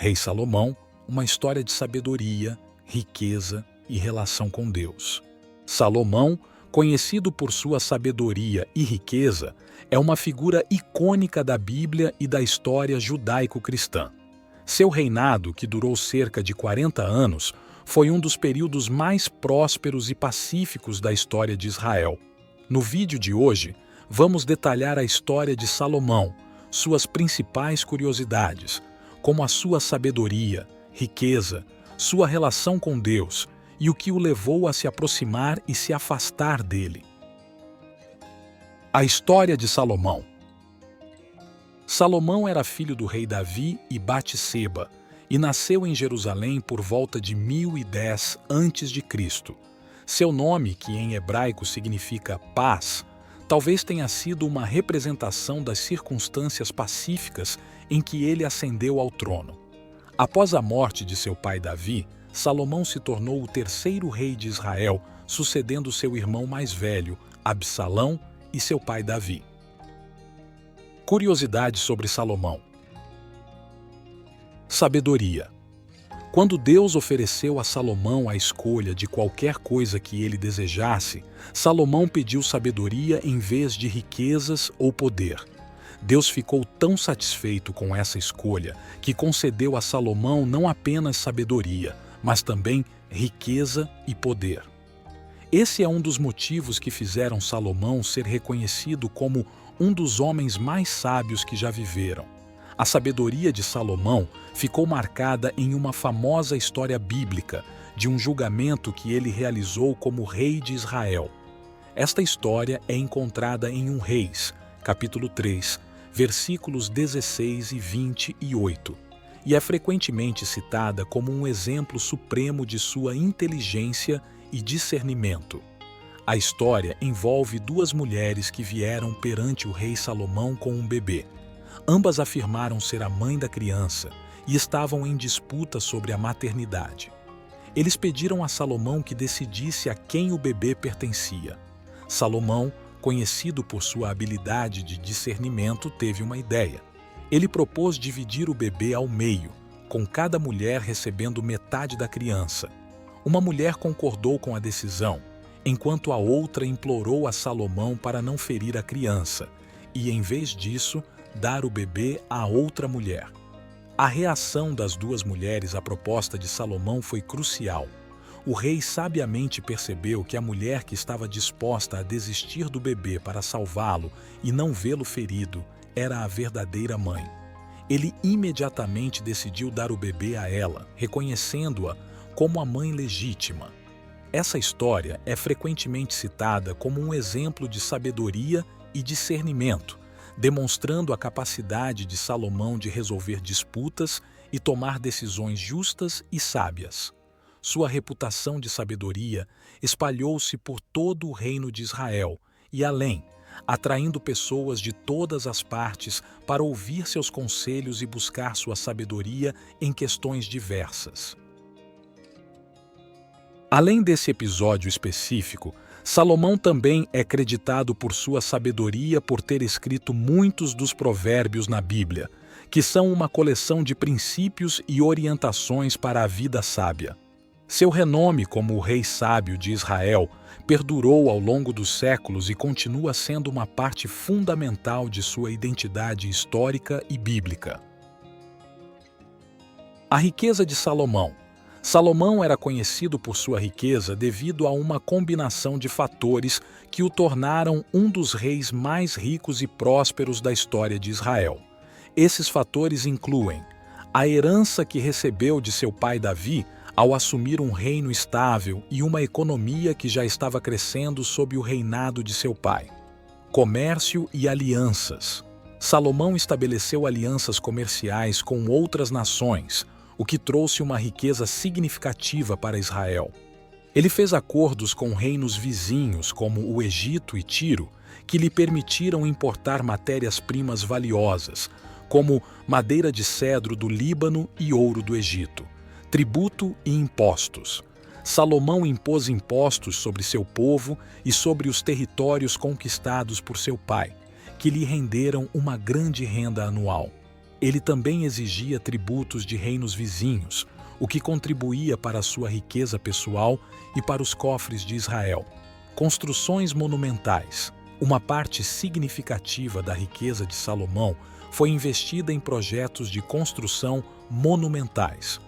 Rei Salomão, uma história de sabedoria, riqueza e relação com Deus. Salomão, conhecido por sua sabedoria e riqueza, é uma figura icônica da Bíblia e da história judaico-cristã. Seu reinado, que durou cerca de 40 anos, foi um dos períodos mais prósperos e pacíficos da história de Israel. No vídeo de hoje, vamos detalhar a história de Salomão, suas principais curiosidades, como a sua sabedoria, riqueza, sua relação com Deus e o que o levou a se aproximar e se afastar dele. A história de Salomão. Salomão era filho do rei Davi e Batseba e nasceu em Jerusalém por volta de 1010 a.C. Seu nome, que em hebraico significa paz, talvez tenha sido uma representação das circunstâncias pacíficas em que ele ascendeu ao trono. Após a morte de seu pai Davi, Salomão se tornou o terceiro rei de Israel, sucedendo seu irmão mais velho, Absalão, e seu pai Davi. Curiosidades sobre Salomão. Sabedoria. Quando Deus ofereceu a Salomão a escolha de qualquer coisa que ele desejasse, Salomão pediu sabedoria em vez de riquezas ou poder. Deus ficou tão satisfeito com essa escolha que concedeu a Salomão não apenas sabedoria, mas também riqueza e poder. Esse é um dos motivos que fizeram Salomão ser reconhecido como um dos homens mais sábios que já viveram. A sabedoria de Salomão ficou marcada em uma famosa história bíblica de um julgamento que ele realizou como rei de Israel. Esta história é encontrada em 1 Reis, capítulo 3, versículos 16 e 28, e é frequentemente citada como um exemplo supremo de sua inteligência e discernimento. A história envolve duas mulheres que vieram perante o rei Salomão com um bebê. Ambas afirmaram ser a mãe da criança e estavam em disputa sobre a maternidade. Eles pediram a Salomão que decidisse a quem o bebê pertencia. Salomão, conhecido por sua habilidade de discernimento, teve uma ideia. Ele propôs dividir o bebê ao meio, com cada mulher recebendo metade da criança. Uma mulher concordou com a decisão, enquanto a outra implorou a Salomão para não ferir a criança e, em vez disso, dar o bebê a outra mulher. A reação das duas mulheres à proposta de Salomão foi crucial. O rei sabiamente percebeu que a mulher que estava disposta a desistir do bebê para salvá-lo e não vê-lo ferido era a verdadeira mãe. Ele imediatamente decidiu dar o bebê a ela, reconhecendo-a como a mãe legítima. Essa história é frequentemente citada como um exemplo de sabedoria e discernimento, demonstrando a capacidade de Salomão de resolver disputas e tomar decisões justas e sábias. Sua reputação de sabedoria espalhou-se por todo o reino de Israel e além, atraindo pessoas de todas as partes para ouvir seus conselhos e buscar sua sabedoria em questões diversas. Além desse episódio específico, Salomão também é creditado por sua sabedoria por ter escrito muitos dos provérbios na Bíblia, que são uma coleção de princípios e orientações para a vida sábia. Seu renome como o rei sábio de Israel perdurou ao longo dos séculos e continua sendo uma parte fundamental de sua identidade histórica e bíblica. A riqueza de Salomão. Salomão era conhecido por sua riqueza devido a uma combinação de fatores que o tornaram um dos reis mais ricos e prósperos da história de Israel. Esses fatores incluem a herança que recebeu de seu pai Davi ao assumir um reino estável e uma economia que já estava crescendo sob o reinado de seu pai. Comércio e alianças. Salomão estabeleceu alianças comerciais com outras nações, o que trouxe uma riqueza significativa para Israel. Ele fez acordos com reinos vizinhos como o Egito e Tiro, que lhe permitiram importar matérias-primas valiosas, como madeira de cedro do Líbano e ouro do Egito, tributo e impostos. Salomão impôs impostos sobre seu povo e sobre os territórios conquistados por seu pai, que lhe renderam uma grande renda anual. Ele também exigia tributos de reinos vizinhos, o que contribuía para a sua riqueza pessoal e para os cofres de Israel. Construções monumentais. Uma parte significativa da riqueza de Salomão foi investida em projetos de construção monumentais.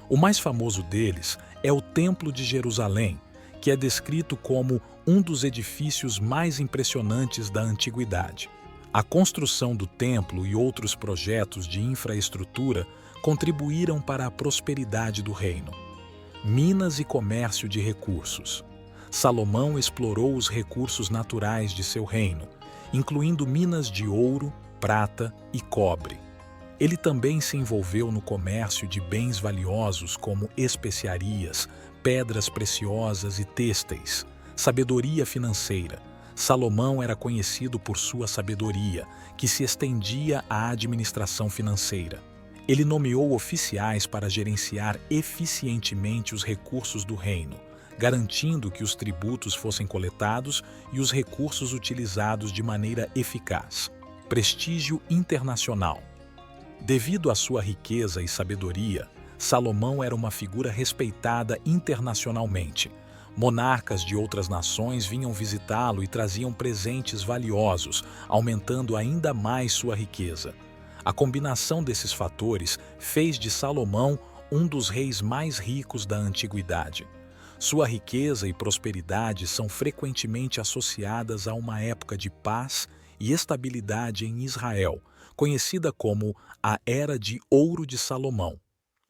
O mais famoso deles é o Templo de Jerusalém, que é descrito como um dos edifícios mais impressionantes da antiguidade. A construção do templo e outros projetos de infraestrutura contribuíram para a prosperidade do reino. Minas e comércio de recursos. Salomão explorou os recursos naturais de seu reino, incluindo minas de ouro, prata e cobre. Ele também se envolveu no comércio de bens valiosos como especiarias, pedras preciosas e têxteis. Sabedoria financeira. Salomão era conhecido por sua sabedoria, que se estendia à administração financeira. Ele nomeou oficiais para gerenciar eficientemente os recursos do reino, garantindo que os tributos fossem coletados e os recursos utilizados de maneira eficaz. Prestígio internacional. Devido à sua riqueza e sabedoria, Salomão era uma figura respeitada internacionalmente. Monarcas de outras nações vinham visitá-lo e traziam presentes valiosos, aumentando ainda mais sua riqueza. A combinação desses fatores fez de Salomão um dos reis mais ricos da antiguidade. Sua riqueza e prosperidade são frequentemente associadas a uma época de paz e estabilidade em Israel, conhecida como a Era de Ouro de Salomão.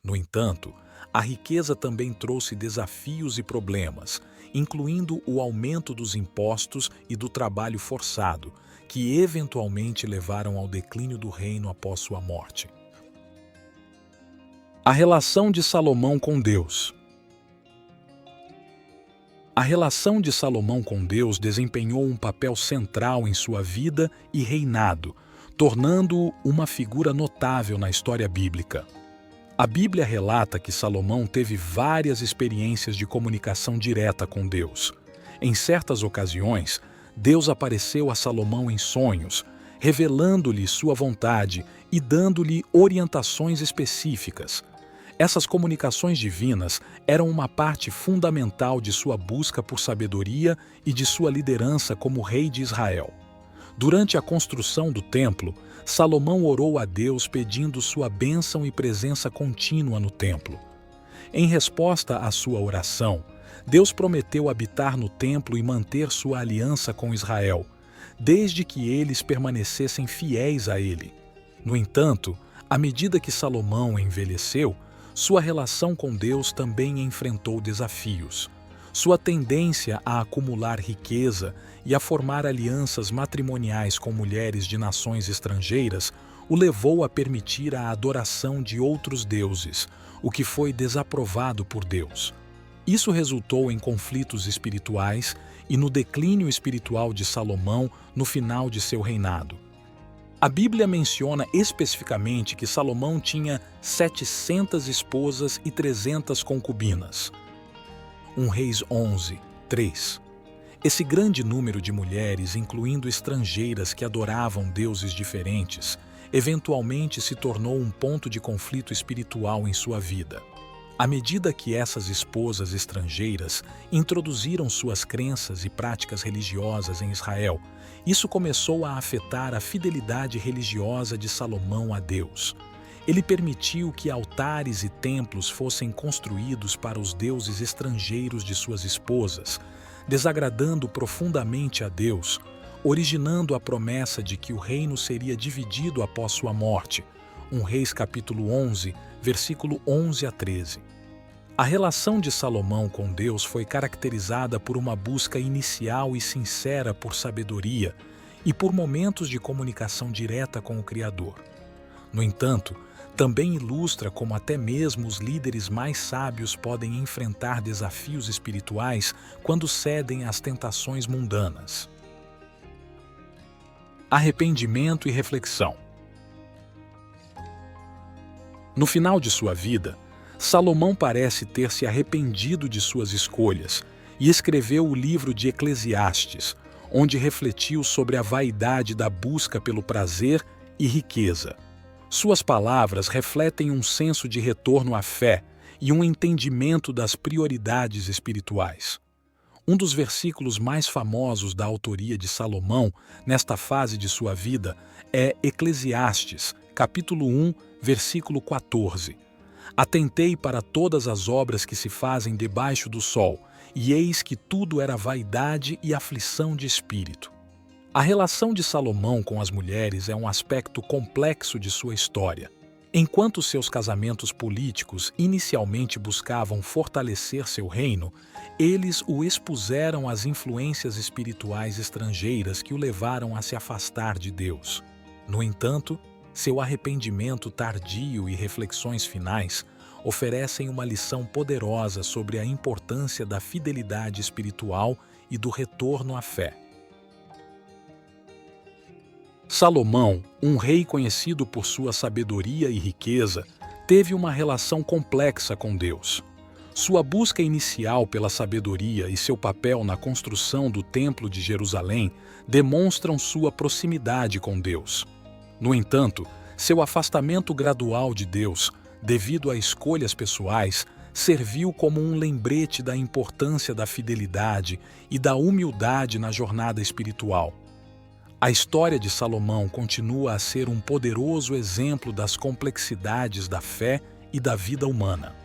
No entanto, a riqueza também trouxe desafios e problemas, incluindo o aumento dos impostos e do trabalho forçado, que eventualmente levaram ao declínio do reino após sua morte. A relação de Salomão com Deus. A relação de Salomão com Deus desempenhou um papel central em sua vida e reinado, tornando-o uma figura notável na história bíblica. A Bíblia relata que Salomão teve várias experiências de comunicação direta com Deus. Em certas ocasiões, Deus apareceu a Salomão em sonhos, revelando-lhe sua vontade e dando-lhe orientações específicas. Essas comunicações divinas eram uma parte fundamental de sua busca por sabedoria e de sua liderança como rei de Israel. Durante a construção do templo, Salomão orou a Deus pedindo sua bênção e presença contínua no templo. Em resposta à sua oração, Deus prometeu habitar no templo e manter sua aliança com Israel, desde que eles permanecessem fiéis a ele. No entanto, à medida que Salomão envelheceu, sua relação com Deus também enfrentou desafios. Sua tendência a acumular riqueza e a formar alianças matrimoniais com mulheres de nações estrangeiras o levou a permitir a adoração de outros deuses, o que foi desaprovado por Deus. Isso resultou em conflitos espirituais e no declínio espiritual de Salomão no final de seu reinado. A Bíblia menciona especificamente que Salomão tinha 700 esposas e 300 concubinas. 1 Reis 11, 3. Esse grande número de mulheres, incluindo estrangeiras que adoravam deuses diferentes, eventualmente se tornou um ponto de conflito espiritual em sua vida. À medida que essas esposas estrangeiras introduziram suas crenças e práticas religiosas em Israel, isso começou a afetar a fidelidade religiosa de Salomão a Deus. Ele permitiu que altares e templos fossem construídos para os deuses estrangeiros de suas esposas, desagradando profundamente a Deus, originando a promessa de que o reino seria dividido após sua morte. 1 Reis capítulo 11, versículo 11 a 13. A relação de Salomão com Deus foi caracterizada por uma busca inicial e sincera por sabedoria e por momentos de comunicação direta com o Criador. No entanto, também ilustra como até mesmo os líderes mais sábios podem enfrentar desafios espirituais quando cedem às tentações mundanas. Arrependimento e reflexão. No final de sua vida, Salomão parece ter se arrependido de suas escolhas e escreveu o livro de Eclesiastes, onde refletiu sobre a vaidade da busca pelo prazer e riqueza. Suas palavras refletem um senso de retorno à fé e um entendimento das prioridades espirituais. Um dos versículos mais famosos da autoria de Salomão, nesta fase de sua vida, é Eclesiastes, capítulo 1, versículo 14. Atentei para todas as obras que se fazem debaixo do sol, e eis que tudo era vaidade e aflição de espírito. A relação de Salomão com as mulheres é um aspecto complexo de sua história. Enquanto seus casamentos políticos inicialmente buscavam fortalecer seu reino, eles o expuseram às influências espirituais estrangeiras que o levaram a se afastar de Deus. No entanto, seu arrependimento tardio e reflexões finais oferecem uma lição poderosa sobre a importância da fidelidade espiritual e do retorno à fé. Salomão, um rei conhecido por sua sabedoria e riqueza, teve uma relação complexa com Deus. Sua busca inicial pela sabedoria e seu papel na construção do Templo de Jerusalém demonstram sua proximidade com Deus. No entanto, seu afastamento gradual de Deus, devido a escolhas pessoais, serviu como um lembrete da importância da fidelidade e da humildade na jornada espiritual. A história de Salomão continua a ser um poderoso exemplo das complexidades da fé e da vida humana.